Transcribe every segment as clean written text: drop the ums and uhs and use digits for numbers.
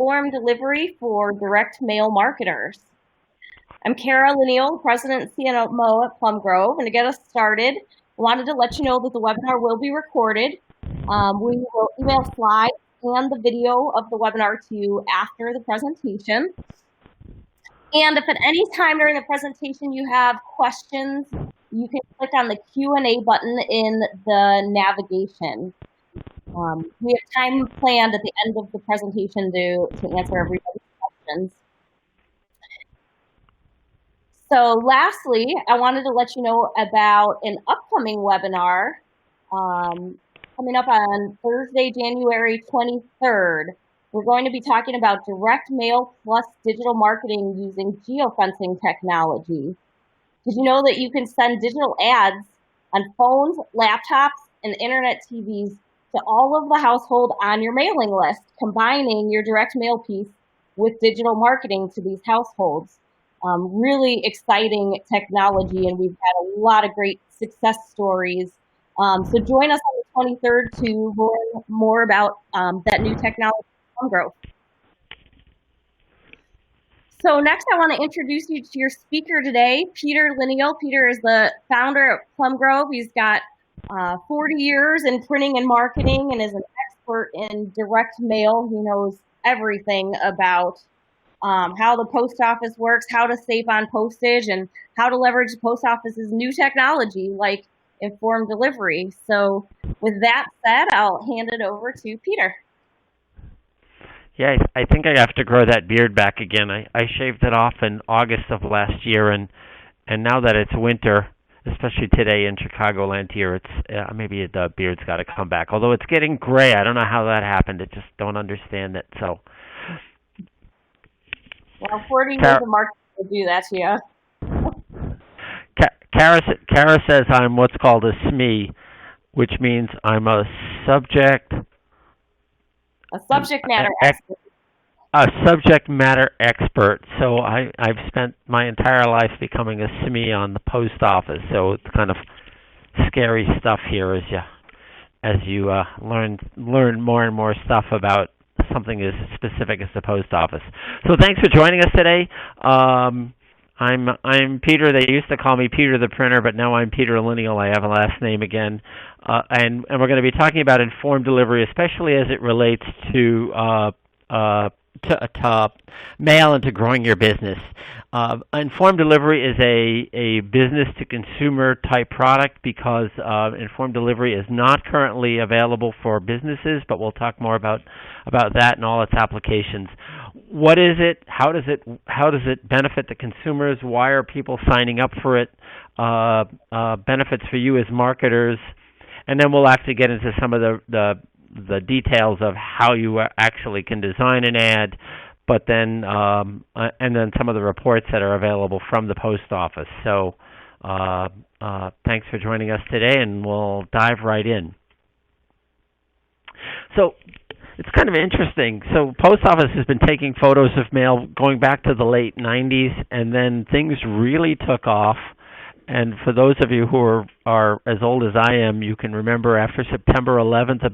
informed delivery for direct mail marketers. I'm Kara Lineal, President and CMO at Plum Grove, and to get us started, I wanted to let you know that the webinar will be recorded. We will email slides and the video of the webinar to you after the presentation. And if at any time during the presentation you have questions, you can click on the Q&A button in the navigation. We have time planned at the end of the presentation to answer everybody's questions. So lastly, I wanted to let you know about an upcoming webinar coming up on Thursday, January 23rd. We're going to be talking about direct mail plus digital marketing using geofencing technology. Did you know that you can send digital ads on phones, laptops, and internet TVs to all of the household on your mailing list, combining your direct mail piece with digital marketing to these households? Really exciting technology, and we've had a lot of great success stories. So join us on the 23rd to learn more about that new technology from Grove. So next, I want to introduce you to your speaker today, Peter Lineal. Peter is the founder of Plum Grove. He's got 40 years in printing and marketing and is an expert in direct mail. He knows everything about how the post office works, how to save on postage, and how to leverage the post office's new technology like informed delivery. So with that said, I'll hand it over to Peter. Yeah, I think I have to grow that beard back again. I shaved it off in August of last year, and now that it's winter, especially today in Chicagoland here, it's maybe the beard's got to come back. Although it's getting gray, I don't know how that happened. I just don't understand it. So. Well, 40 years of marketing will do that to you. Kara says I'm what's called a SME, which means I'm a subject matter expert. A subject matter expert. So I've spent my entire life becoming a SME on the post office. So it's kind of scary stuff here as you learn more and more stuff about something as specific as the post office. So thanks for joining us today. I'm Peter. They used to call me Peter the Printer, but now I'm Peter Lineal. I have a last name again. And we're going to be talking about informed delivery, especially as it relates to mail and to growing your business. Informed delivery is a business-to-consumer type product because informed delivery is not currently available for businesses, but we'll talk more about that and all its applications. What is it? How does it benefit the consumers? Why are people signing up for it? Benefits for you as marketers, and then we'll actually get into some of the details of how you actually can design an ad, but then and then some of the reports that are available from the post office. So thanks for joining us today, and we'll dive right in. So it's kind of interesting. So post office has been taking photos of mail going back to the late 90s, and then things really took off. And for those of you who are as old as I am, you can remember after September 11th,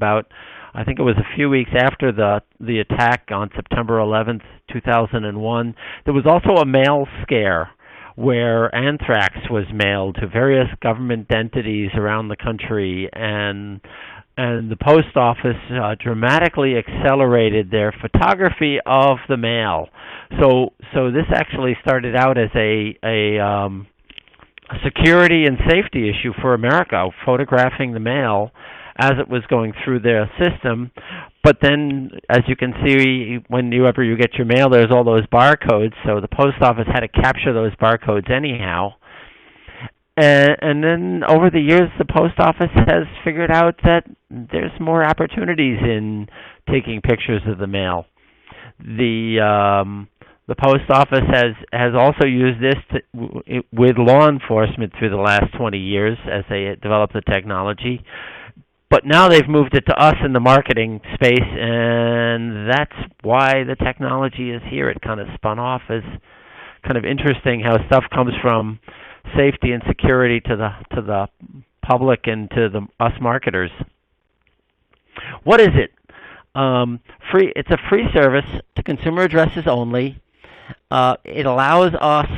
I think it was a few weeks after the attack on September 11th, 2001, there was also a mail scare where anthrax was mailed to various government entities around the country, and the post office dramatically accelerated their photography of the mail. So this actually started out as a security and safety issue for America, photographing the mail as it was going through their system. But then, as you can see, whenever you get your mail, there's all those barcodes, so the post office had to capture those barcodes anyhow. And then over the years, the post office has figured out that there's more opportunities in taking pictures of the mail. The post office has also used this with law enforcement through the last 20 years as they developed the technology. But now they've moved it to us in the marketing space, and that's why the technology is here. It kind of spun off as kind of interesting how stuff comes from safety and security to the public and to us marketers. What is it? Free. It's a free service to consumer addresses only. It allows us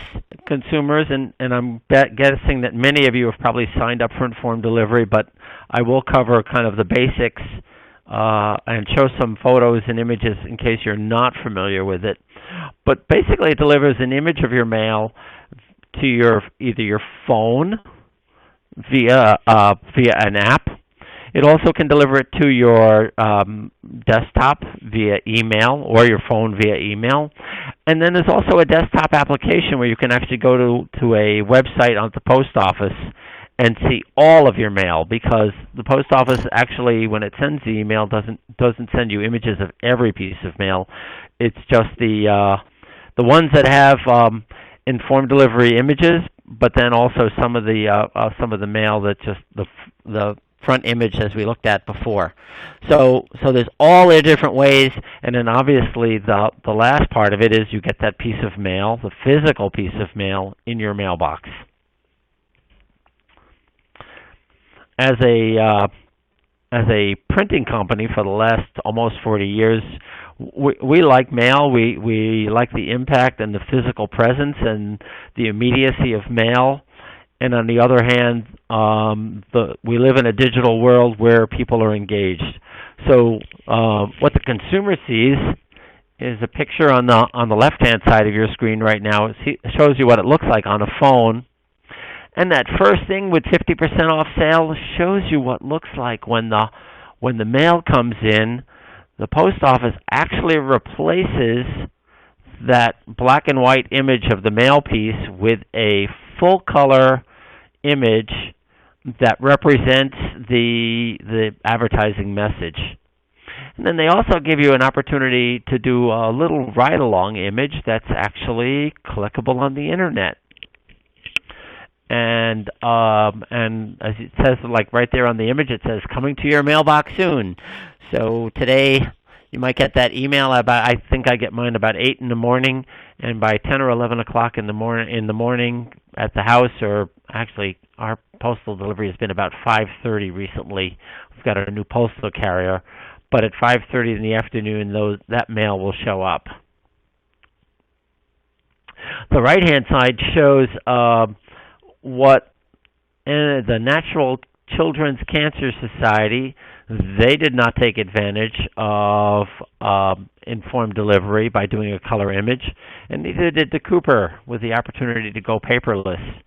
consumers, and I'm guessing that many of you have probably signed up for informed delivery, but I will cover kind of the basics and show some photos and images in case you're not familiar with it. But basically, it delivers an image of your mail to either your phone via an app. It also can deliver it to your desktop via email or your phone via email. And then there's also a desktop application where you can actually go to a website on the post office and see all of your mail, because the post office actually, when it sends the email, doesn't send you images of every piece of mail. It's just the ones that have informed delivery images, but then also some of the mail that's just the front image as we looked at before. So there's all the different ways, and then obviously the last part of it is you get that piece of mail, the physical piece of mail, in your mailbox. As a printing company for the last almost 40 years, we like mail. We like the impact and the physical presence and the immediacy of mail. And on the other hand, we live in a digital world where people are engaged. So what the consumer sees is a picture on the left-hand side of your screen right now. It shows you what it looks like on a phone. And that first thing with 50% off sale shows you what looks like when the mail comes in. The post office actually replaces that black and white image of the mail piece with a full color image that represents the advertising message. And then they also give you an opportunity to do a little ride-along image that's actually clickable on the internet. And as it says, like right there on the image, it says "coming to your mailbox soon." So today, you might get that email about. I think I get mine about 8 in the morning, and by 10 or 11 o'clock in the morning at the house, or actually our postal delivery has been about 5:30 recently. We've got a new postal carrier, but at 5:30 in the afternoon, that mail will show up. The right-hand side shows what the Natural Children's Cancer Society, they did not take advantage of informed delivery by doing a color image, and neither did the Cooper with the opportunity to go paperless.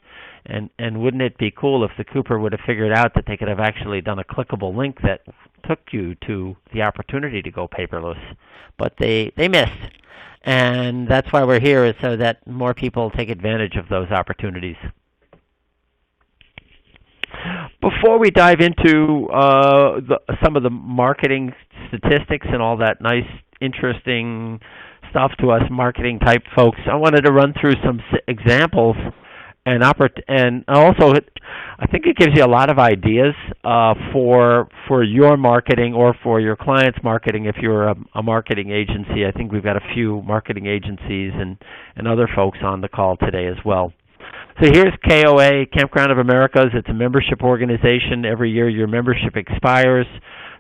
And wouldn't it be cool if the Cooper would have figured out that they could have actually done a clickable link that took you to the opportunity to go paperless? But they missed. And that's why we're here, is so that more people take advantage of those opportunities. Before we dive into some of the marketing statistics and all that nice, interesting stuff to us marketing type folks, I wanted to run through some examples and also I think it gives you a lot of ideas for your marketing or for your clients' marketing if you're a marketing agency. I think we've got a few marketing agencies and other folks on the call today as well. So here's KOA, Campground of Americas. It's a membership organization. Every year your membership expires.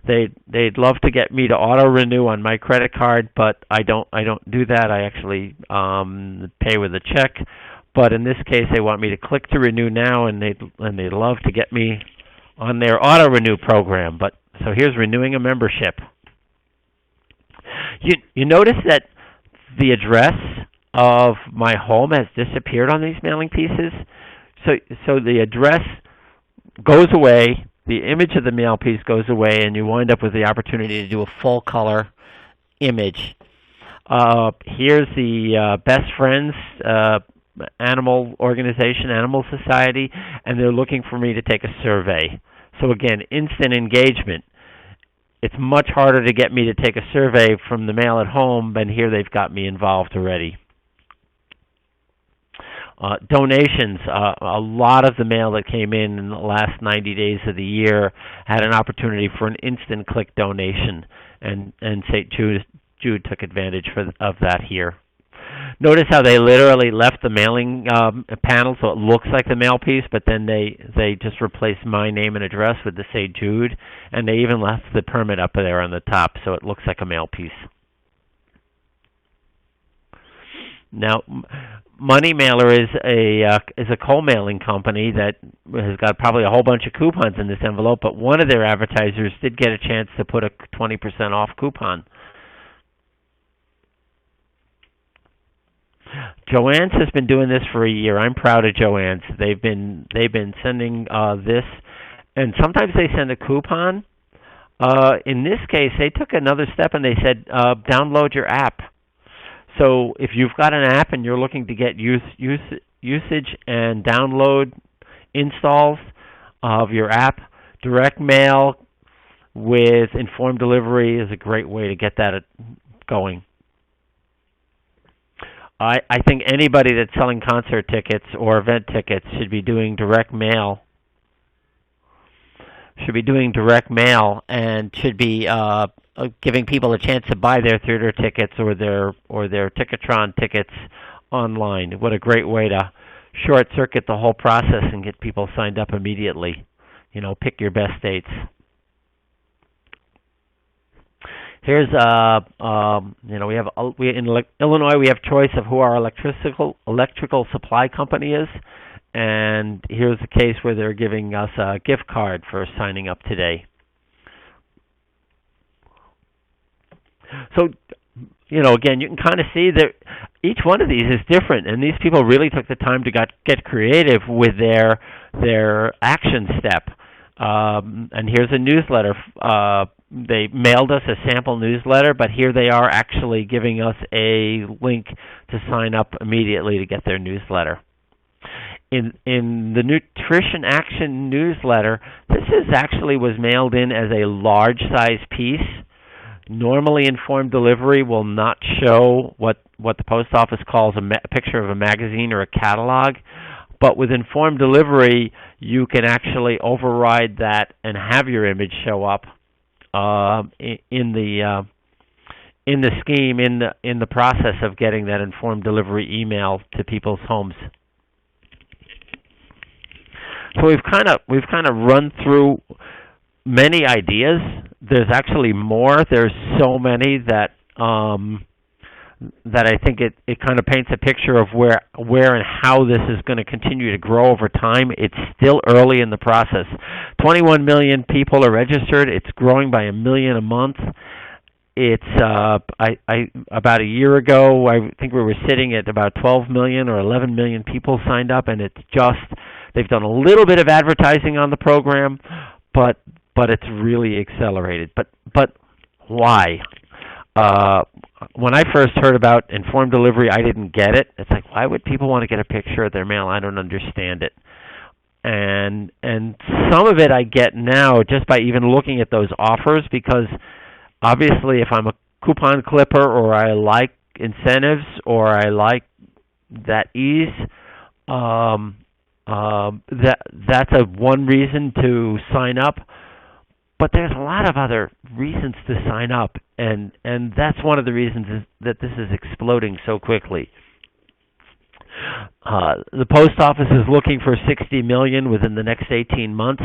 They'd love to get me to auto renew on my credit card, but I don't do that. I actually pay with a check. But in this case, they want me to click to renew now, and they'd love to get me on their auto renew program. But so here's renewing a membership. You notice that the address of my home has disappeared on these mailing pieces. So the address goes away, the image of the mail piece goes away, and you wind up with the opportunity to do a full color image. Here's the Best Friends animal organization, Animal Society, and they're looking for me to take a survey. So again, instant engagement. It's much harder to get me to take a survey from the mail at home, and here they've got me involved already. Donations. A lot of the mail that came in the last 90 days of the year had an opportunity for an instant click donation, and St. Jude took advantage of that here. Notice how they literally left the mailing panel so it looks like the mail piece, but then they just replaced my name and address with the St. Jude, and they even left the permit up there on the top so it looks like a mail piece. Now, Money Mailer is a co-mailing company that has got probably a whole bunch of coupons in this envelope, but one of their advertisers did get a chance to put a 20% off coupon. Joann's has been doing this for a year. I'm proud of Joann's. They've been sending this, and sometimes they send a coupon. In this case, they took another step and they said, download your app. So if you've got an app and you're looking to get usage and download installs of your app, direct mail with informed delivery is a great way to get that going. I think anybody that's selling concert tickets or event tickets should be doing direct mail. And should be giving people a chance to buy their theater tickets or their Ticketron tickets online. What a great way to short circuit the whole process and get people signed up immediately. Pick your best dates. Here's we in Illinois we have choice of who our electrical supply company is, and here's a case where they're giving us a gift card for signing up today. So, again, you can kind of see that each one of these is different, and these people really took the time to get creative with their action step. And here's a newsletter. They mailed us a sample newsletter, but here they are actually giving us a link to sign up immediately to get their newsletter. In the Nutrition Action newsletter, this was mailed in as a large size piece. Normally, informed delivery will not show what the post office calls a picture of a magazine or a catalog. But with informed delivery, you can actually override that and have your image show up in the scheme in the process of getting that informed delivery email to people's homes. So we've kind of run through many ideas. There's actually more. There's so many that I think it kind of paints a picture of where and how this is going to continue to grow over time. It's still early in the process. 21 million people are registered. It's growing by 1 million a month. It's about a year ago, I think we were sitting at about 12 million or 11 million people signed up, and they've done a little bit of advertising on the program, but it's really accelerated. But why? When I first heard about informed delivery, I didn't get it. It's like, why would people want to get a picture of their mail? I don't understand it. And some of it I get now just by even looking at those offers, because obviously if I'm a coupon clipper or I like incentives or I like that ease, that's one reason to sign up. But there's a lot of other reasons to sign up, and that's one of the reasons that this is exploding so quickly. The post office is looking for 60 million within the next 18 months,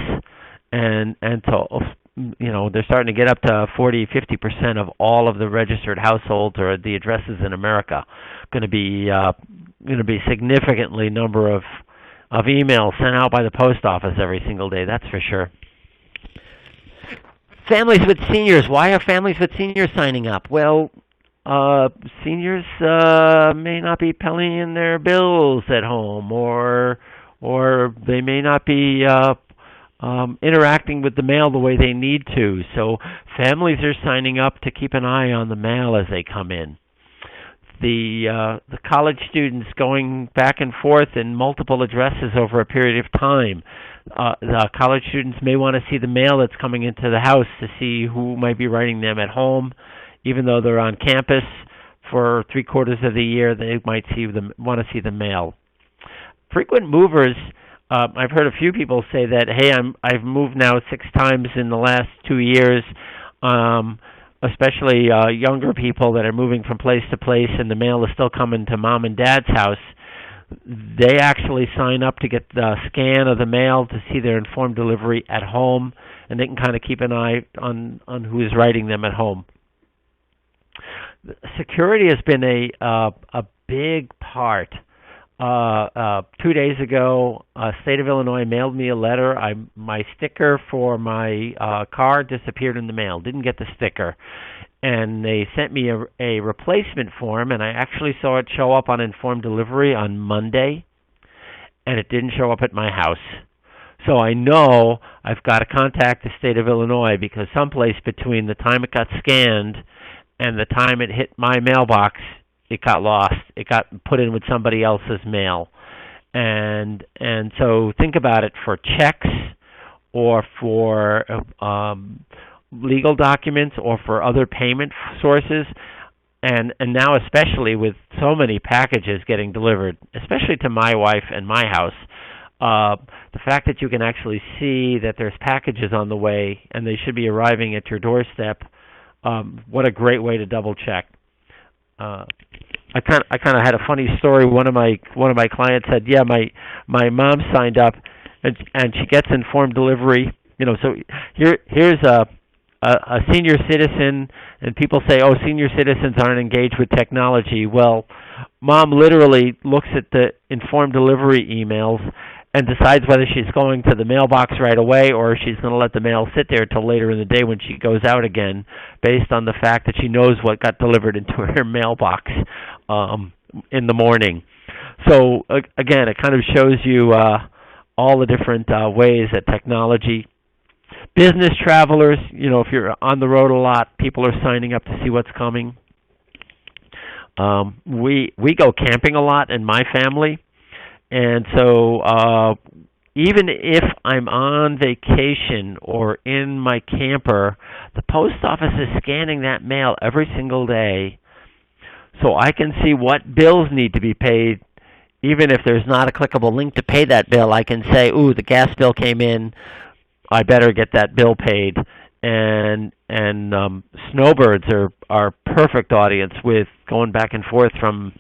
and so they're starting to get up to 40-50% of all of the registered households or the addresses in America. Going to be significantly number of emails sent out by the post office every single day. That's for sure. Families with seniors. Why are families with seniors signing up? Well, seniors may not be paying their bills at home, or they may not be interacting with the mail the way they need to. So families are signing up to keep an eye on the mail as they come in. The college students going back and forth in multiple addresses over a period of time. The college students may want to see the mail that's coming into the house to see who might be writing them at home. Even though they're on campus for 3/4 of the year, they might want to see the mail. Frequent movers. I've heard a few people say that, hey, I've moved now 6 times in the last 2 years. especially younger people that are moving from place to place, and the mail is still coming to mom and dad's house. They actually sign up to get the scan of the mail to see their informed delivery at home, and they can kind of keep an eye on who is writing them at home. Security has been a big part. 2 days ago, state of Illinois mailed me a letter. My sticker for my car disappeared in the mail. Didn't get the sticker, and they sent me a replacement form, and I actually saw it show up on informed delivery on Monday, and it didn't show up at my house. So I know I've got to contact the state of Illinois, because someplace between the time it got scanned and the time it hit my mailbox, it got lost. It got put in with somebody else's mail. And so think about it for checks, or for legal documents, or for other payment sources. And now, especially with so many packages getting delivered, especially to my wife and my house, the fact that you can actually see that there's packages on the way and they should be arriving at your doorstep, what a great way to double check. I kind of had a funny story. One of my clients said, "Yeah, my mom signed up, and she gets informed delivery. So here's a senior citizen, and people say, oh, senior citizens aren't engaged with technology. Well, mom literally looks at the informed delivery emails and decides whether she's going to the mailbox right away, or she's going to let the mail sit there till later in the day when she goes out again, based on the fact that she knows what got delivered into her mailbox in the morning." So again, it kind of shows you all the different ways that technology. Business travelers, if you're on the road a lot, people are signing up to see what's coming. We go camping a lot in my family. And so even if I'm on vacation or in my camper, the post office is scanning that mail every single day, so I can see what bills need to be paid. Even if there's not a clickable link to pay that bill, I can say, ooh, the gas bill came in, I better get that bill paid. And snowbirds are perfect audience, with going back and forth from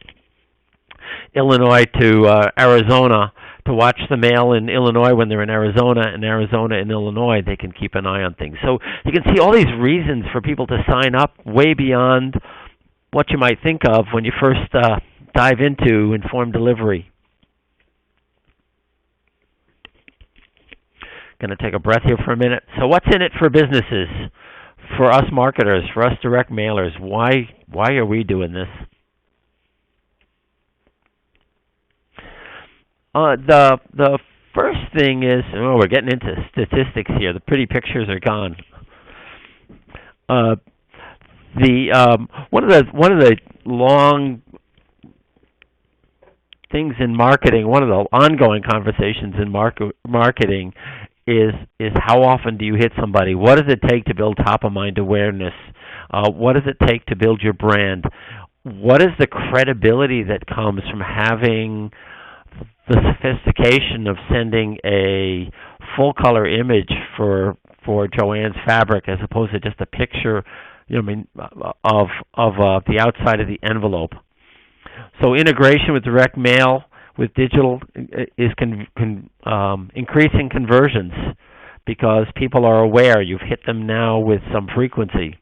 Illinois to Arizona, to watch the mail in Illinois when they're in Arizona, and Arizona in Illinois. They can keep an eye on things. So you can see all these reasons for people to sign up, way beyond what you might think of when you first dive into informed delivery. Going to take a breath here for a minute. So what's in it for businesses, for us marketers, for us direct mailers? Why are we doing this? The first thing is, we're getting into statistics here. The pretty pictures are gone. One of the long things in marketing, one of the ongoing conversations in marketing is how often do you hit somebody? What does it take to build top of mind awareness? What does it take to build your brand? What is the credibility that comes from having the sophistication of sending a full color image for Joanne's fabric, as opposed to just a picture, of the outside of the envelope? So integration with direct mail, with digital, is increasing conversions, because people are aware you've hit them now with some frequency.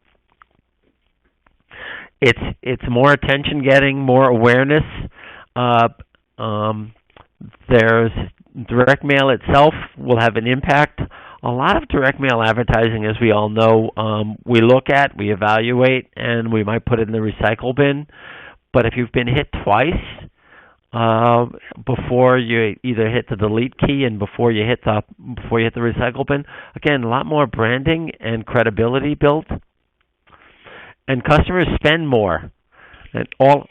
It's more attention getting, more awareness. There's direct mail itself will have an impact. A lot of direct mail advertising, as we all know, we look at, we evaluate, and we might put it in the recycle bin. But if you've been hit twice before you either hit the delete key and before you hit the recycle bin, again, a lot more branding and credibility built. And customers spend more. And all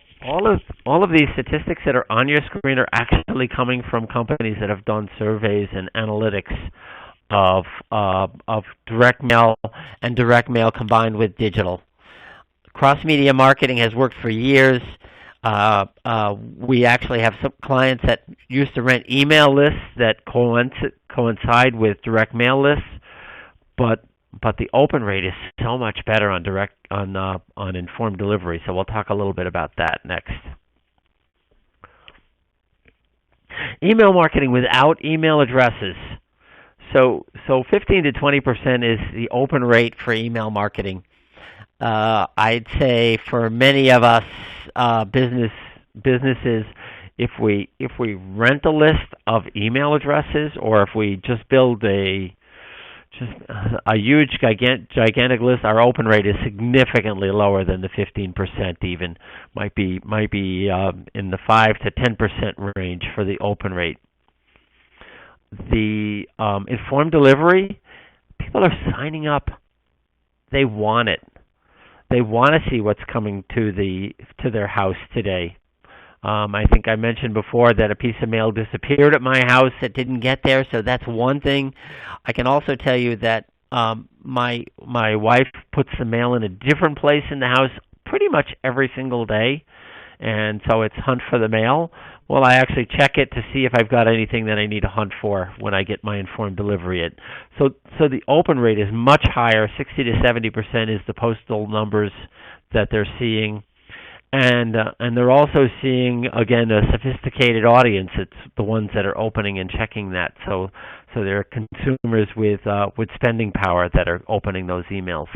of these statistics that are on your screen are actually coming from companies that have done surveys and analytics of direct mail, and direct mail combined with digital. Cross-media marketing has worked for years. We actually have some clients that used to rent email lists that coincide with direct mail lists, but but the open rate is so much better on informed delivery. So we'll talk a little bit about that next. Email marketing without email addresses. So 15 to 20% is the open rate for email marketing. I'd say for many of us businesses, if we rent a list of email addresses, or if we just build a huge gigantic list, our open rate is significantly lower than the 15%. Even might be in the 5 to 10% range for the open rate. The informed delivery, people are signing up. They want it. They want to see what's coming to their house today. I think I mentioned before that a piece of mail disappeared at my house. It didn't get there, so that's one thing. I can also tell you that my wife puts the mail in a different place in the house pretty much every single day, and so it's hunt for the mail. Well, I actually check it to see if I've got anything that I need to hunt for when I get my informed delivery. So the open rate is much higher. 60 to 70% is the postal numbers that they're seeing. And they're also seeing, again, a sophisticated audience. It's the ones that are opening and checking that. So they're consumers with spending power that are opening those emails.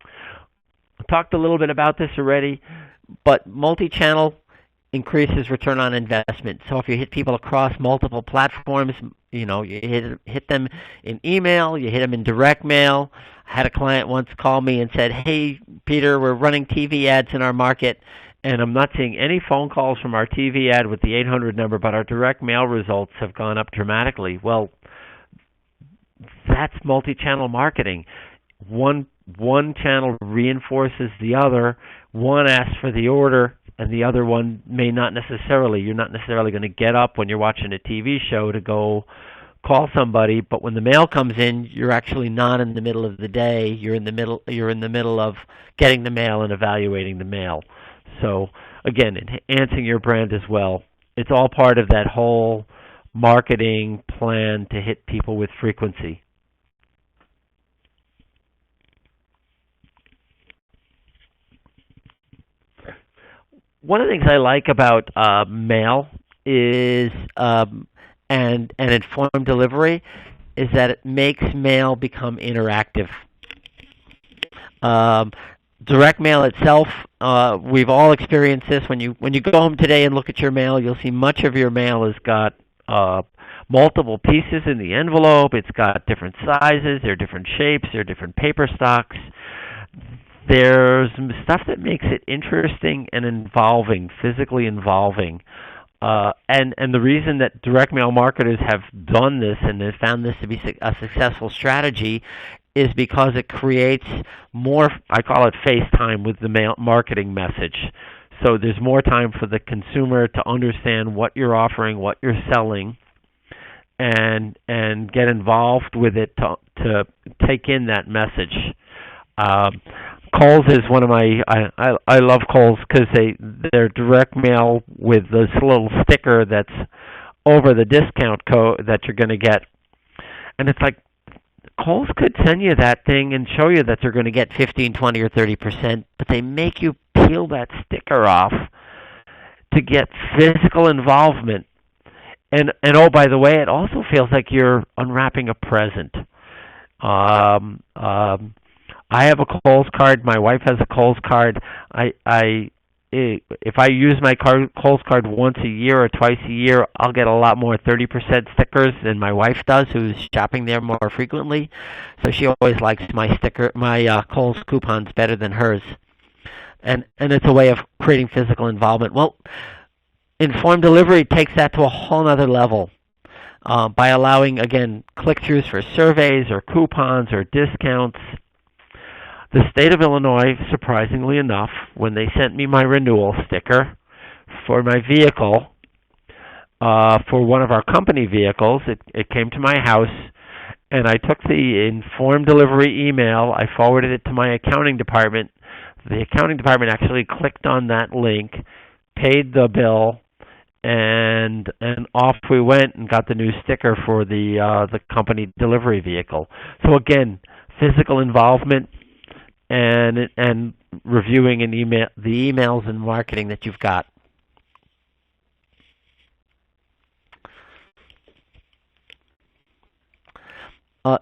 I talked a little bit about this already, but multi-channel increases return on investment. So if you hit people across multiple platforms, you hit them in email, you hit them in direct mail. I had a client once call me and said, "Hey, Peter, we're running TV ads in our market, and I'm not seeing any phone calls from our TV ad with the 800 number, but our direct mail results have gone up dramatically." Well, that's multi-channel marketing. One channel reinforces the other. One asks for the order, and the other one may not necessarily. You're not necessarily going to get up when you're watching a TV show to go call somebody, but when the mail comes in, you're actually not in the middle of the day. You're in the middle of getting the mail and evaluating the mail. So again, enhancing your brand as well. It's all part of that whole marketing plan to hit people with frequency. One of the things I like about mail is and informed delivery is that it makes mail become interactive. Direct mail itself, we've all experienced this. When you go home today and look at your mail, you'll see much of your mail has got multiple pieces in the envelope. It's got different sizes, there are different shapes, there are different paper stocks. There's stuff that makes it interesting and involving, physically involving. And the reason that direct mail marketers have done this and have found this to be a successful strategy is because it creates more, I call it face time with the mail marketing message. So there's more time for the consumer to understand what you're offering, what you're selling, and get involved with it to take in that message. Kohl's is one of my. I love Kohl's because they're direct mail with this little sticker that's over the discount code that you're going to get, and it's like Kohl's could send you that thing and show you that they're going to get 15, 20, or 30%, but they make you peel that sticker off to get physical involvement. And oh, by the way, it also feels like you're unwrapping a present. I have a Kohl's card. My wife has a Kohl's card. If I use my Kohl's card once a year or twice a year, I'll get a lot more 30% stickers than my wife does, who's shopping there more frequently. So she always likes my Kohl's coupons better than hers. And it's a way of creating physical involvement. Well, informed delivery takes that to a whole other level by allowing, again, click-throughs for surveys or coupons or discounts. The state of Illinois, surprisingly enough, when they sent me my renewal sticker for my vehicle, for one of our company vehicles, it came to my house, and I took the informed delivery email, I forwarded it to my accounting department. The accounting department actually clicked on that link, paid the bill, and off we went and got the new sticker for the company delivery vehicle. So again, physical involvement and reviewing the emails and marketing that you've got. Uh,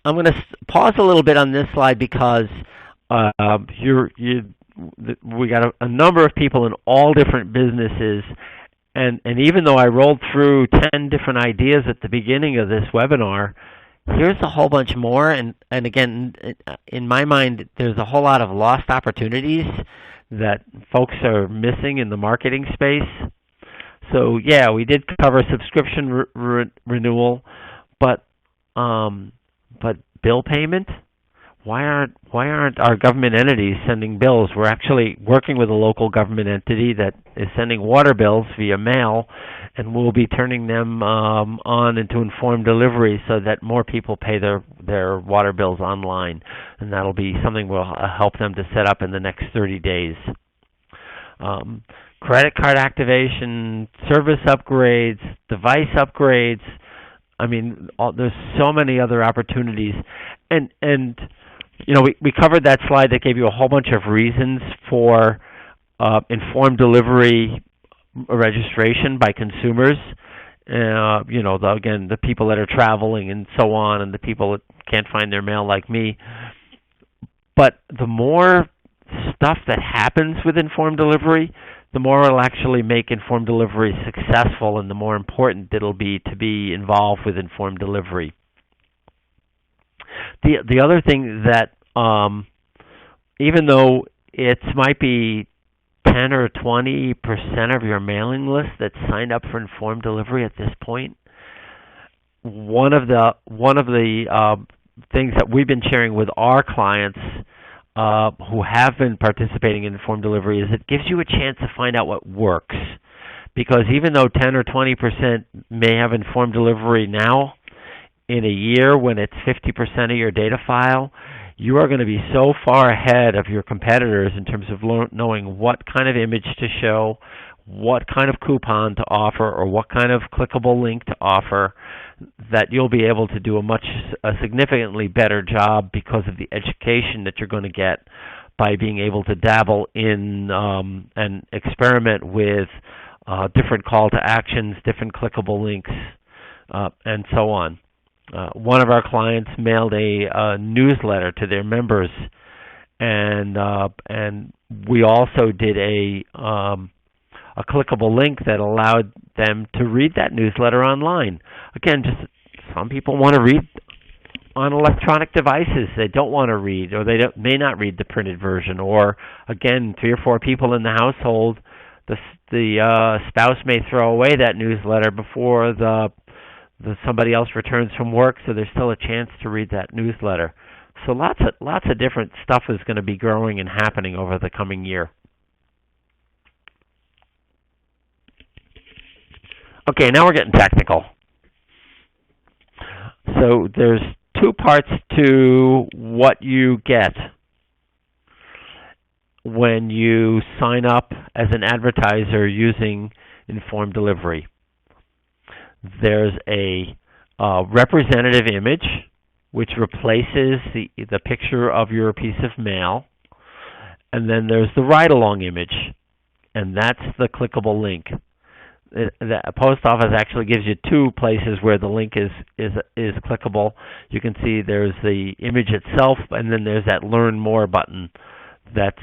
I'm going to pause a little bit on this slide because uh, we got a number of people in all different businesses, and even though I rolled through 10 different ideas at the beginning of this webinar, here's a whole bunch more. And again, in my mind, there's a whole lot of lost opportunities that folks are missing in the marketing space. So yeah, we did cover subscription renewal, but um, but bill payment. Why aren't our government entities sending bills? We're actually working with a local government entity that is sending water bills via mail, and we'll be turning them on into informed delivery so that more people pay their water bills online, and that'll be something we'll help them to set up in the next 30 days. Credit card activation, service upgrades, device upgrades. I mean, there's so many other opportunities, and we covered that slide that gave you a whole bunch of reasons for informed delivery registration by consumers. Again, the people that are traveling and so on, and the people that can't find their mail like me. But the more stuff that happens with informed delivery, the more it'll actually make informed delivery successful, and the more important it'll be to be involved with informed delivery. The other thing that even though it might be 10 or 20% of your mailing list that's signed up for informed delivery at this point, one of the things that we've been sharing with our clients who have been participating in informed delivery is it gives you a chance to find out what works. Because even though 10 or 20% may have informed delivery now, in a year when it's 50% of your data file, you are going to be so far ahead of your competitors in terms of knowing what kind of image to show, what kind of coupon to offer, or what kind of clickable link to offer, that you'll be able to do a significantly better job because of the education that you're going to get by being able to dabble in and experiment with different call to actions, different clickable links, and so on. One of our clients mailed a newsletter to their members, and we also did a clickable link that allowed them to read that newsletter online. Again, just some people want to read on electronic devices. They don't want to read, or they may not read the printed version. Or again, 3 or 4 people in the household, the spouse may throw away that newsletter before somebody else returns from work, so there's still a chance to read that newsletter. So lots of different stuff is going to be growing and happening over the coming year. Okay, now we're getting technical. So there's 2 parts to what you get when you sign up as an advertiser using informed delivery. There's a representative image, which replaces the picture of your piece of mail, and then there's the ride-along image, and that's the clickable link. The post office actually gives you 2 places where the link is clickable. You can see there's the image itself, and then there's that Learn More button that's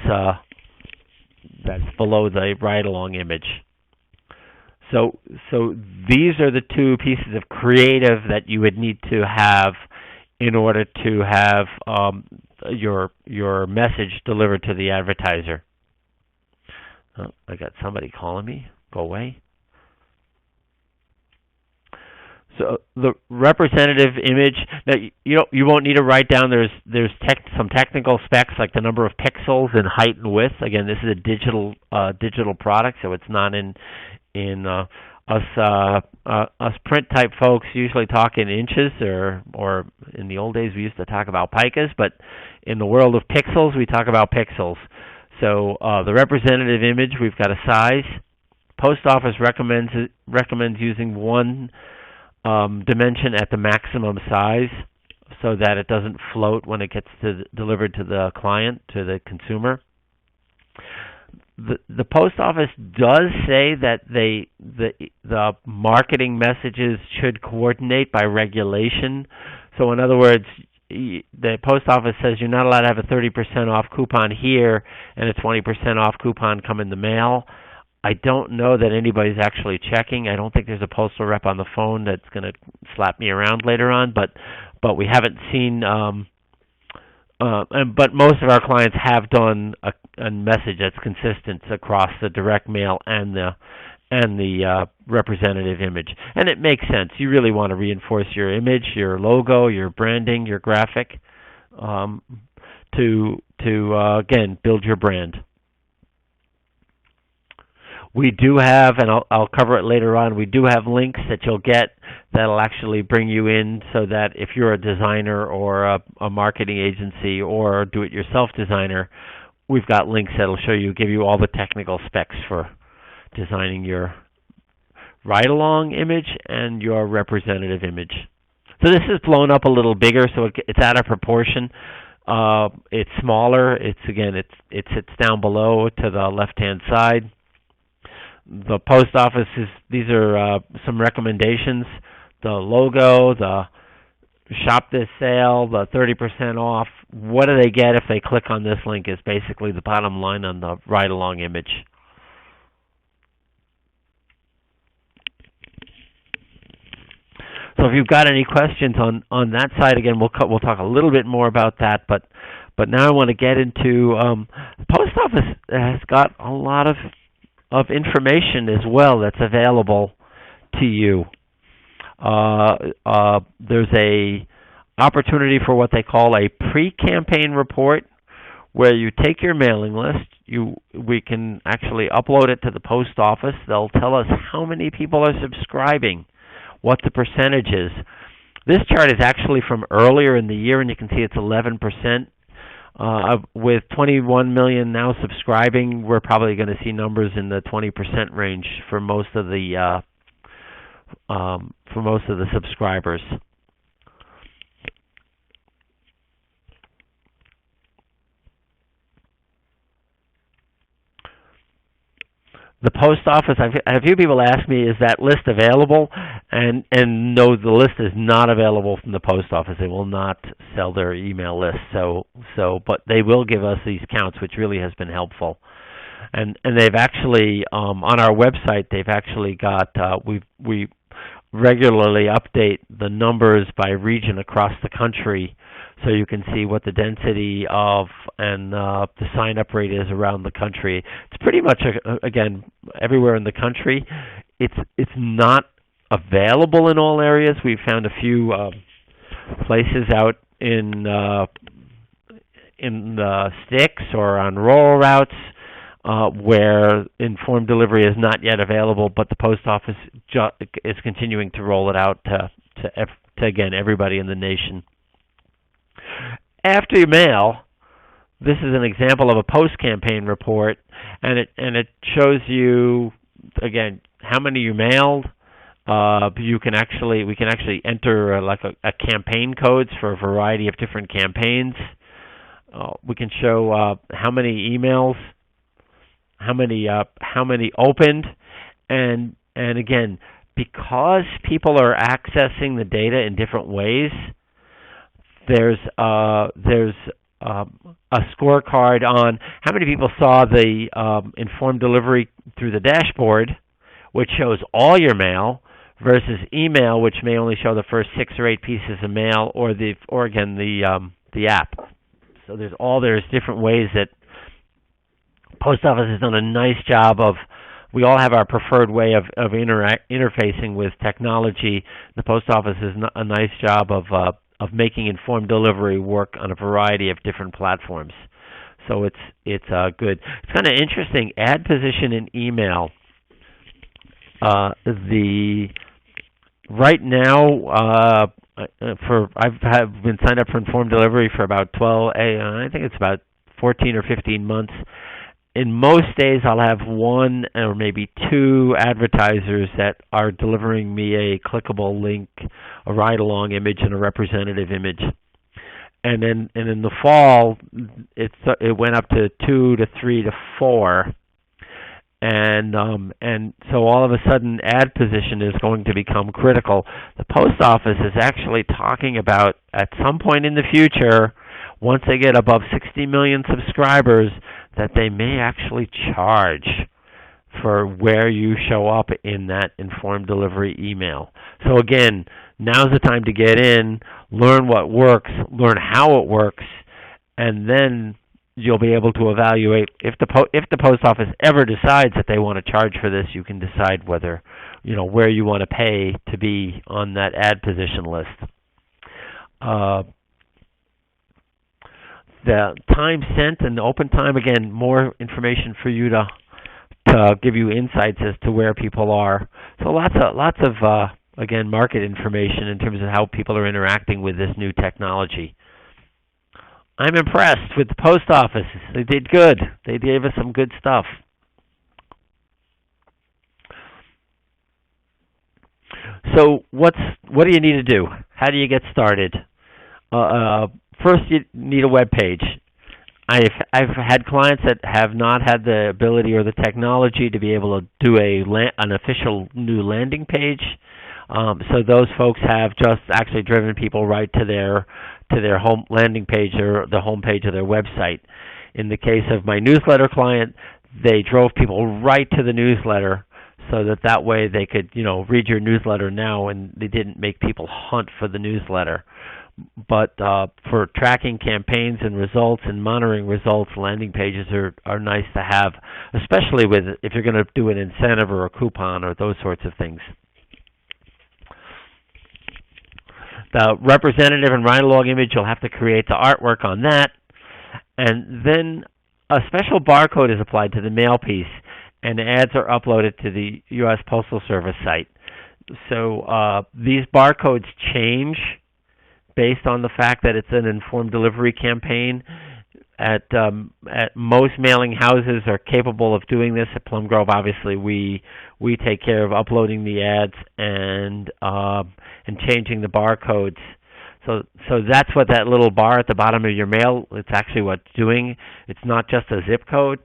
below the ride-along image. So these are the 2 pieces of creative that you would need to have in order to have your message delivered to the advertiser. Oh, I got somebody calling me. Go away. So the representative image, now you won't need to write down. There's some technical specs like the number of pixels and height and width. Again, this is a digital product, so it's not in us print type folks usually talk in inches, or in the old days we used to talk about picas, but in the world of pixels we talk about pixels. So the representative image, we've got a size, Post office recommends using one dimension at the maximum size so that it doesn't float when it gets delivered to the client, to the consumer. The post office does say that the marketing messages should coordinate by regulation. So in other words, the post office says you're not allowed to have a 30% off coupon here and a 20% off coupon come in the mail. I don't know that anybody's actually checking. I don't think there's a postal rep on the phone that's going to slap me around later on, but we haven't seen. But most of our clients have done a message that's consistent across the direct mail and the representative image, and it makes sense. You really want to reinforce your image, your logo, your branding, your graphic, to again build your brand. We do have, and I'll cover it later on, we do have links that you'll get that'll actually bring you in so that if you're a designer or a marketing agency or a do-it-yourself designer, we've got links that'll give you all the technical specs for designing your ride-along image and your representative image. So this is blown up a little bigger, so it's out of proportion. It's smaller. It sits down below to the left-hand side. The post office these are some recommendations. The logo, the shop this sale, the 30% off. What do they get if they click on this link is basically the bottom line on the ride-along image. So if you've got any questions on that side, again, we'll talk a little bit more about that. But now I want to get into the post office has got a lot of information as well that's available to you. There's a opportunity for what they call a pre-campaign report, where you take your mailing list. We can actually upload it to the post office. They'll tell us how many people are subscribing, what the percentage is. This chart is actually from earlier in the year, and you can see it's 11%. With 21 million now subscribing, we're probably going to see numbers in the 20% range for most of the subscribers. The post office, I've had a few people ask me, is that list available? And no, the list is not available from the post office. They will not sell their email list. But they will give us these counts, which really has been helpful. And they've actually on our website, they've actually got we regularly update the numbers by region across the country, so you can see what the density of and the sign-up rate is around the country. It's pretty much again everywhere in the country. It's not available in all areas. We've found a few places out in the sticks or on rural routes where informed delivery is not yet available, but the post office is continuing to roll it out to again everybody in the nation. After you mail, this is an example of a post-campaign report, and it shows you again how many you mailed. We can actually enter a campaign codes for a variety of different campaigns. We can show how many emails, how many opened, and again, because people are accessing the data in different ways, there's a scorecard on how many people saw the informed delivery through the dashboard, which shows all your mail, versus email, which may only show the first 6 or 8 pieces of mail, or again the app. So there's different ways that post office has done a nice job of. We all have our preferred way of interfacing with technology. The post office has a nice job of making informed delivery work on a variety of different platforms. So it's good. It's kind of interesting. Ad position in email. Right now, I've been signed up for informed delivery for about 12. I think it's about 14 or 15 months. in most days, I'll have one or maybe two advertisers that are delivering me a clickable link, a ride-along image, and a representative image. And then, and in the fall, it went up to 2 to 3 to 4, and so all of a sudden, ad position is going to become critical. The post office is actually talking about at some point in the future, once they get above 60 million subscribers, that they may actually charge for where you show up in that informed delivery email. So again, now's the time to get in, learn what works, learn how it works, and then you'll be able to evaluate if the post office ever decides that they want to charge for this. You can decide whether, where you want to pay to be on that ad position list. The time sent and the open time, again, more information for you to give you insights as to where people are. So lots of again, market information in terms of how people are interacting with this new technology. I'm impressed with the post office. They did good. They gave us some good stuff. So what do you need to do? How do you get started? First, you need a web page. I've had clients that have not had the ability or the technology to be able to do an official new landing page. So those folks have just actually driven people right to their home landing page or the home page of their website. In the case of my newsletter client, they drove people right to the newsletter so that way they could, read your newsletter now, and they didn't make people hunt for the newsletter. But for tracking campaigns and results and monitoring results, landing pages are nice to have, especially if you're going to do an incentive or a coupon or those sorts of things. The representative and ride-along image, you'll have to create the artwork on that. And then a special barcode is applied to the mail piece, and the ads are uploaded to the U.S. Postal Service site. So these barcodes change based on the fact that it's an informed delivery campaign. At most mailing houses are capable of doing this. At Plum Grove, obviously, we take care of uploading the ads and changing the barcodes. So that's what that little bar at the bottom of your mail, it's actually what's doing. It's not just a zip code.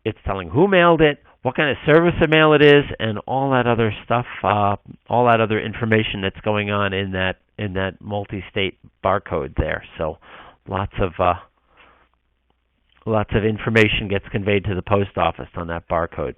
It's telling who mailed it, what kind of service of mail it is, and all that other stuff, all that other information that's going on in that multi-state barcode there. So lots of information gets conveyed to the post office on that barcode.